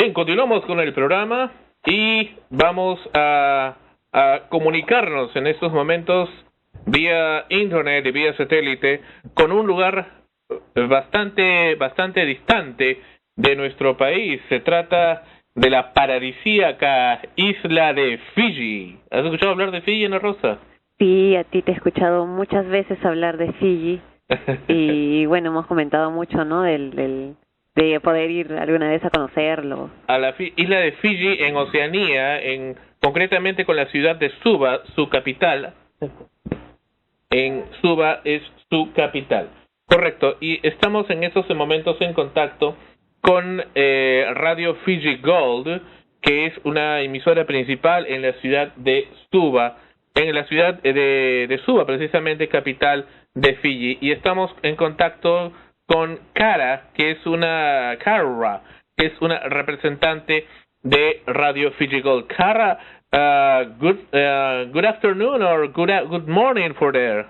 Bien, continuamos con el programa y vamos a comunicarnos en estos momentos vía internet y vía satélite con un lugar bastante distante de nuestro país. Se trata de la paradisíaca isla de Fiji. ¿Has escuchado hablar de Fiji, Ana Rosa? Sí, a ti te he escuchado muchas veces hablar de Fiji y bueno, hemos comentado mucho, ¿no? De poder ir alguna vez a conocerlo. A la isla de Fiji en Oceanía, concretamente con la ciudad de Suva, su capital. En Suva es su capital. Correcto, y estamos en estos momentos en contacto con Radio Fiji Gold, que es una emisora principal en la ciudad de Suva, en la ciudad de Suva, precisamente capital de Fiji, y estamos en contacto con Karra, que es una representante de Radio Fiji Gold. Karra, good afternoon or good morning for there.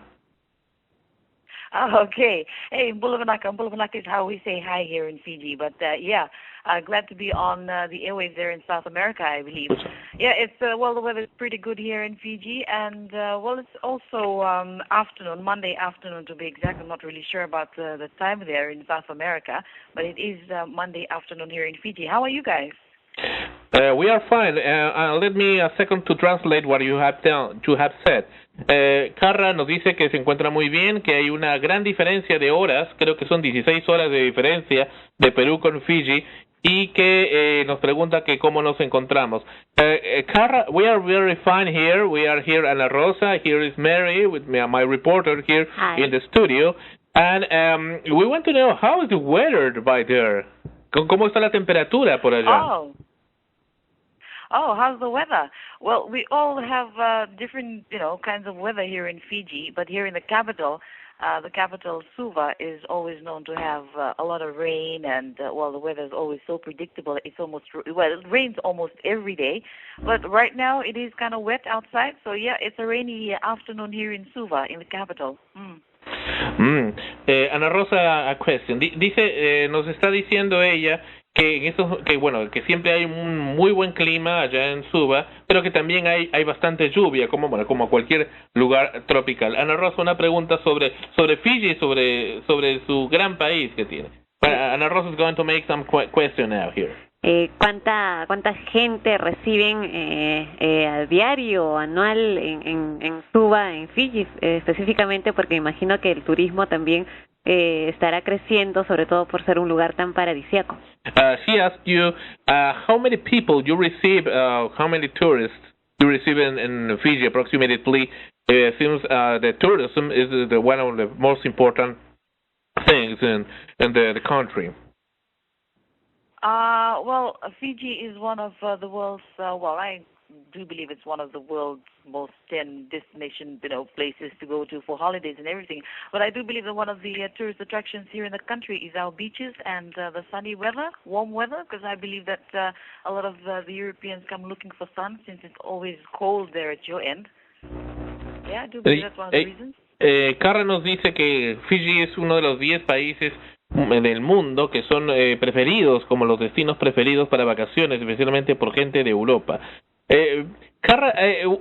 Oh, okay. Hey, Mbuluvanaka is how we say hi here in Fiji. But glad to be on the airwaves there in South America, I believe. Yeah, it's the weather's pretty good here in Fiji, and it's also afternoon, Monday afternoon to be exact. I'm not really sure about the time there in South America, but it is Monday afternoon here in Fiji. How are you guys? We are fine. Let me a second to translate what you have said. Karra nos dice que se encuentra muy bien, que hay una gran diferencia de horas, creo que son 16 horas de diferencia de Perú con Fiji, y que nos pregunta que cómo nos encontramos. Karra, we are very fine here. We are here, Ana Rosa. Here is Mary, with me, my reporter here. Hi. In the studio. And we want to know, how is the weather by there? ¿Cómo está la temperatura por allá? Oh, how's the weather? Well, we all have different, kinds of weather here in Fiji, but here in the capital Suva is always known to have a lot of rain, and the weather is always so predictable. It rains almost every day, but right now it is kind of wet outside, so yeah, it's a rainy afternoon here in Suva, in the capital. Ana Rosa, a question. Dice, nos está diciendo ella que siempre hay un muy buen clima allá en Suva, pero que también hay bastante lluvia, como cualquier lugar tropical. Ana Rosa, una pregunta sobre Fiji, sobre su gran país que tiene. Ana Rosa is going to make some question now here. ¿Cuánta gente reciben a diario, anual en Suva, en Fiji específicamente? Porque imagino que el turismo también estará creciendo, sobre todo por ser un lugar tan paradisíaco. She asked you how many people you receive, how many tourists you receive in Fiji approximately. Since the tourism is one of the most important things in the country. Fiji is one of the world's, I do believe it's one of the world's most 10 destination, places to go to for holidays and everything. But I do believe that one of the tourist attractions here in the country is our beaches and the sunny weather, warm weather, because I believe that a lot of the Europeans come looking for sun since it's always cold there at your end. Yeah, I do believe that's one of the reasons. Karra nos dice que Fiji es uno de los 10 países del mundo que son preferidos como los destinos preferidos para vacaciones, especialmente por gente de Europa. Karra,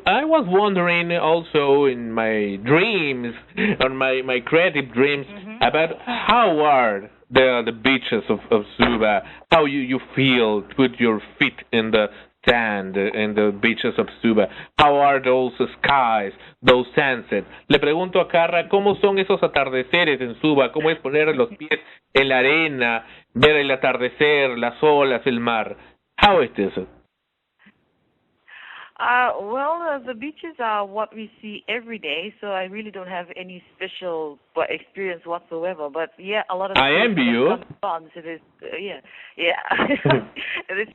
I was wondering also in my dreams, on my creative dreams, about how are the beaches of Suva, how you feel, put your feet in the sand in the beaches of Suva, how are those skies, those sunsets. Le pregunto a Karra cómo son esos atardeceres en Suva, cómo es poner los pies en la arena, ver el atardecer, las olas, el mar. How is this? The beaches are what we see every day, so I really don't have any special experience whatsoever. But yeah, a lot of I envy you. So there's,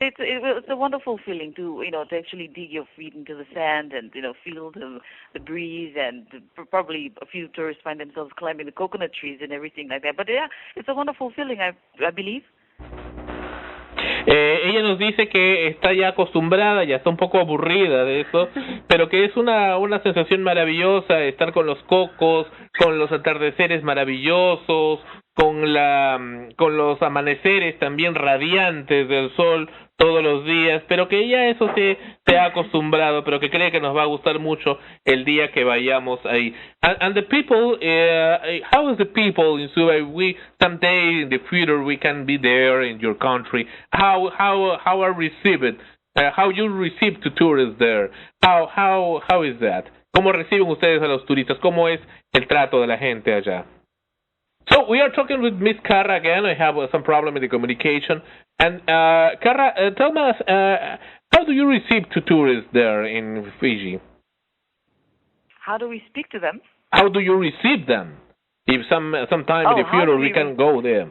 it's a wonderful feeling to to actually dig your feet into the sand and feel the breeze, and probably a few tourists find themselves climbing the coconut trees and everything like that. But yeah, it's a wonderful feeling, I believe. Ella nos dice que está ya acostumbrada, ya está un poco aburrida de eso, pero que es una sensación maravillosa estar con los cocos, con los atardeceres maravillosos, con los amaneceres también radiantes del sol todos los días, pero que ella eso se ha acostumbrado, pero que cree que nos va a gustar mucho el día que vayamos ahí. And the people, how is the people in Suva? We someday in the future we can be there in your country. How are received? How you receive to tourists there? How is that? ¿Cómo reciben ustedes a los turistas? ¿Cómo es el trato de la gente allá? So we are talking with Miss Karra again. I have some problem with the communication. And Karra, tell us, how do you receive to tourists there in Fiji? How do we speak to them? How do you receive them? If sometime in the future we can go there.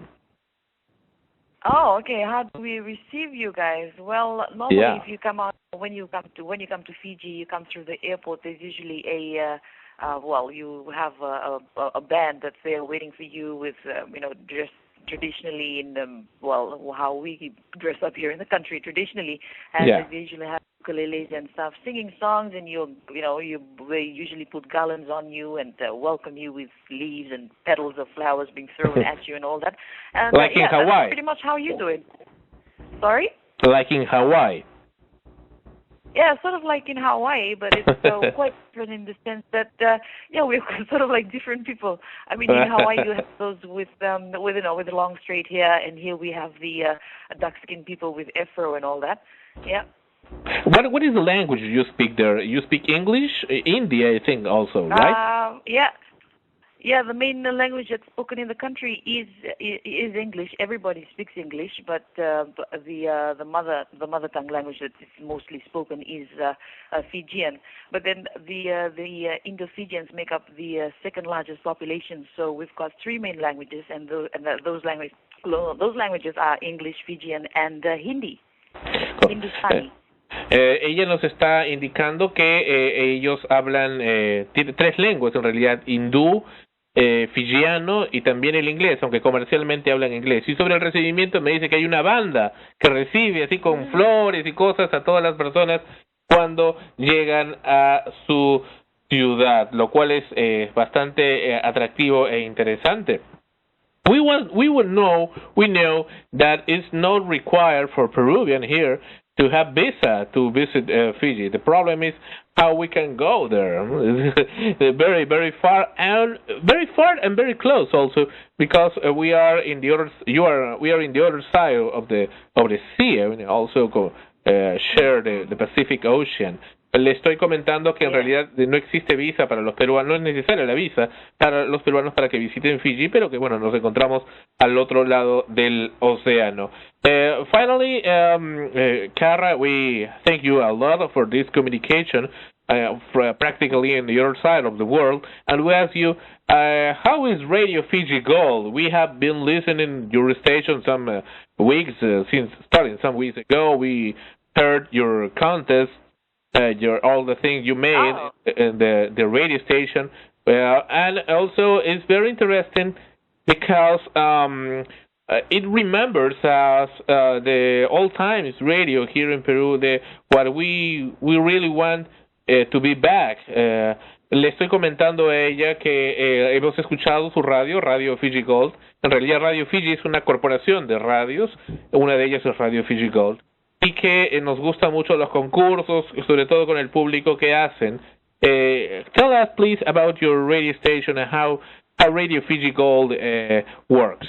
Oh, okay. How do we receive you guys? Well, normally if you come out when you come to Fiji, you come through the airport. There's usually you have a band that's there waiting for you with dressed traditionally in how we dress up here in the country traditionally, and they usually have ukuleles and stuff, singing songs, and they usually put garlands on you and welcome you with leaves and petals of flowers being thrown at you and all that. And, like in Hawaii. That's pretty much how you do it. Sorry? Like in Hawaii. Yeah, sort of like in Hawaii, but it's quite different in the sense that we're sort of like different people. I mean, in Hawaii you have those with the long straight hair, and here we have the dark-skinned people with afro and all that. Yeah. What is the language you speak there? You speak English, Hindi, I think, also, right? Yeah, the main language that's spoken in the country is English. Everybody speaks English, but the mother tongue language that is mostly spoken is Fijian. But then the Indo-Fijians make up the second largest population. So we've got three main languages, and those languages are English, Fijian, and Hindi. Hindustani. Ella nos está indicando que ellos hablan tres lenguas en realidad, hindú, fijiano y también el inglés, aunque comercialmente hablan inglés. Y sobre el recibimiento me dice que hay una banda que recibe así con flores y cosas a todas las personas cuando llegan a su ciudad, lo cual es bastante atractivo e interesante. We know that it's not required for Peruvian here to have visa to visit Fiji. The problem is how we can go there. very, very far and very close also, because we are in the other side of the sea. I mean, also share the Pacific Ocean. Le estoy comentando que en realidad no existe visa para los peruanos, no es necesaria la visa para los peruanos para que visiten Fiji, pero que bueno, nos encontramos al otro lado del océano. Finally, Karra, we thank you a lot for this communication, practically in the other side of the world, and we ask you, how is Radio Fiji Gold? We have been listening your station some weeks, since starting some weeks ago. We heard your contest, all the things you made in the radio station, and also it's very interesting because it remembers us the old times radio here in Peru, what we really want to be back. Le estoy comentando a ella que hemos escuchado su Radio Fiji Gold. En realidad Radio Fiji es una corporación de radios, una de ellas es Radio Fiji Gold, y que nos gusta mucho los concursos, sobre todo con el público que hacen. Tell us, please, about your radio station and how Radio Fiji Gold works.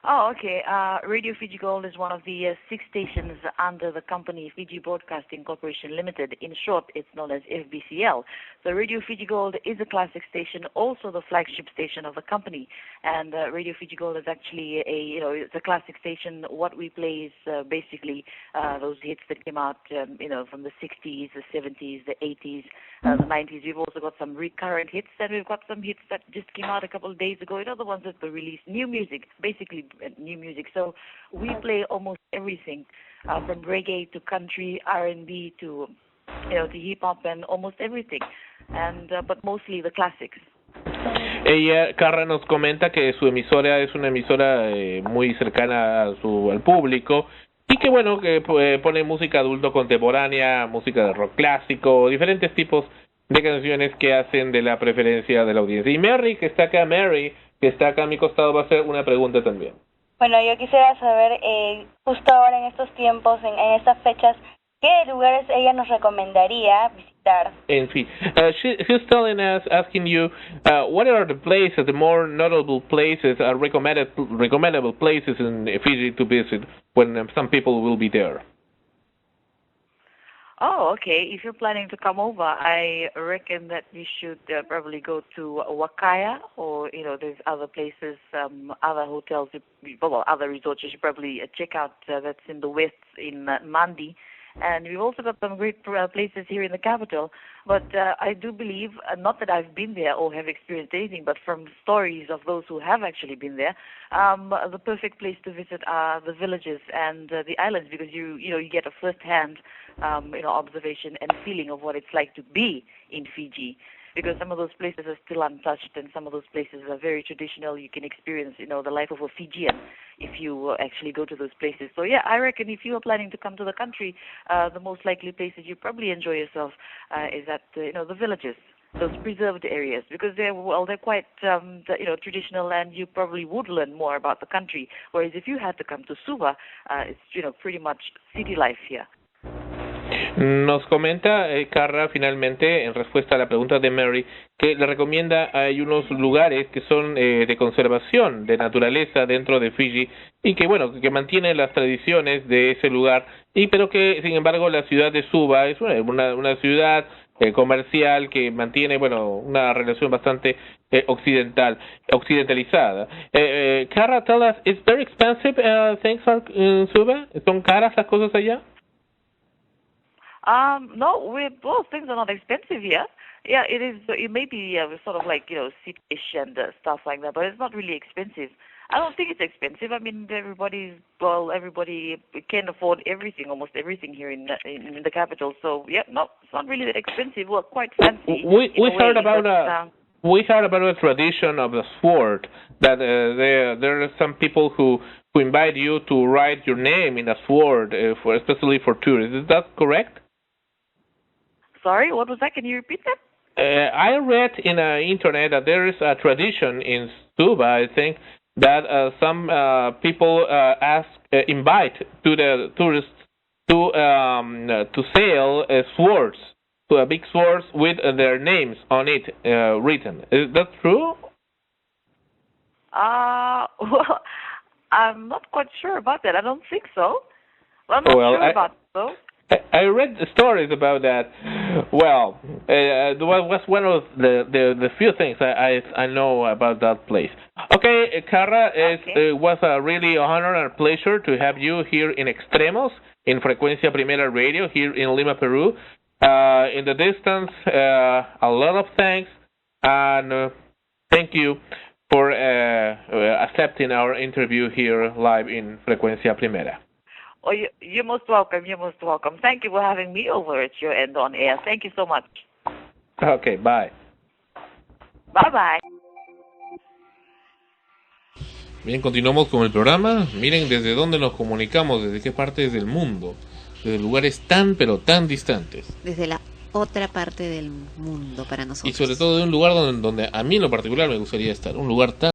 Oh, okay. Radio Fiji Gold is one of the 6 stations under the company Fiji Broadcasting Corporation Limited. In short, it's known as FBCL. So Radio Fiji Gold is a classic station, also the flagship station of the company. And Radio Fiji Gold is actually it's a classic station. What we play is basically those hits that came out, from the 60s, the 70s, the 80s, the 90s. We've also got some recurrent hits, and we've got some hits that just came out a couple of days ago. The ones that were released, new music, basically new music. So we play almost everything, from reggae to country, R&B to hip hop, and almost everything, and but mostly the classics. Ella, Karra, nos comenta que su emisora es una emisora muy cercana al público y que bueno, que pone música adulto contemporánea, música de rock clásico, diferentes tipos de canciones que hacen de la preferencia de la audiencia. Y Mary, que está acá a mi costado, va a hacer una pregunta también. Bueno, yo quisiera saber, justo ahora en estos tiempos, en estas fechas, ¿qué lugares ella nos recomendaría visitar? En fin, she's telling us, asking you, what are the places, the more notable places, recommendable places in Fiji to visit when some people will be there? Oh, okay. If you're planning to come over, I reckon that you should probably go to Wakaya, or there's other places, other hotels, other resorts you should probably check out. That's in the west in Mandi. And we've also got some great places here in the capital. But I do believe, not that I've been there or have experienced anything, but from stories of those who have actually been there, the perfect place to visit are the villages and the islands, because you get a first-hand observation and feeling of what it's like to be in Fiji. Because some of those places are still untouched, and some of those places are very traditional. You can experience, the life of a Fijian if you actually go to those places. So yeah, I reckon if you are planning to come to the country, the most likely places you probably enjoy yourself is at the villages, those preserved areas, because they're quite traditional, and you probably would learn more about the country. Whereas if you had to come to Suva, it's pretty much city life here. Nos comenta Karra finalmente, en respuesta a la pregunta de Mary, que le recomienda hay unos lugares que son de conservación de naturaleza dentro de Fiji y que que mantienen las tradiciones de ese lugar, pero que sin embargo la ciudad de Suva es una ciudad comercial que mantiene una relación bastante occidentalizada. Karra, tell us, is very expensive things in Suva? ¿Son caras las cosas allá? No, both things are not expensive here. Yeah, it is. It may be sort of like city-ish and stuff like that, but it's not really expensive. I don't think it's expensive. I mean, everybody can afford everything, almost everything here in the capital. So yeah, no, it's not really that expensive. Well, quite fancy. We heard about a tradition of the sword that there are some people who invite you to write your name in a sword, especially for tourists. Is that correct? Sorry, what was that? Can you repeat that? I read in the internet that there is a tradition in Suva, I think, that some people invite to the tourists to sell swords, big swords with their names on it written. Is that true? Well, I'm not quite sure about that. I don't think so. I'm not sure about it, though. I read the stories about that. Well, it was one of the few things I know about that place. Okay, Karra, it was a really honor and pleasure to have you here in Extremos, in Frecuencia Primera Radio, here in Lima, Peru. In the distance, a lot of thanks, and thank you for accepting our interview here live in Frecuencia Primera. Oh, you're most welcome. You're most welcome. Thank you for having me over at your end on air. Thank you so much. Okay, bye. Bye-bye. Bien, continuamos con el programa. Miren desde dónde nos comunicamos, desde qué partes del mundo, desde lugares tan pero tan distantes. Desde la otra parte del mundo para nosotros. Y sobre todo de un lugar donde a mí en lo particular me gustaría estar, un lugar tan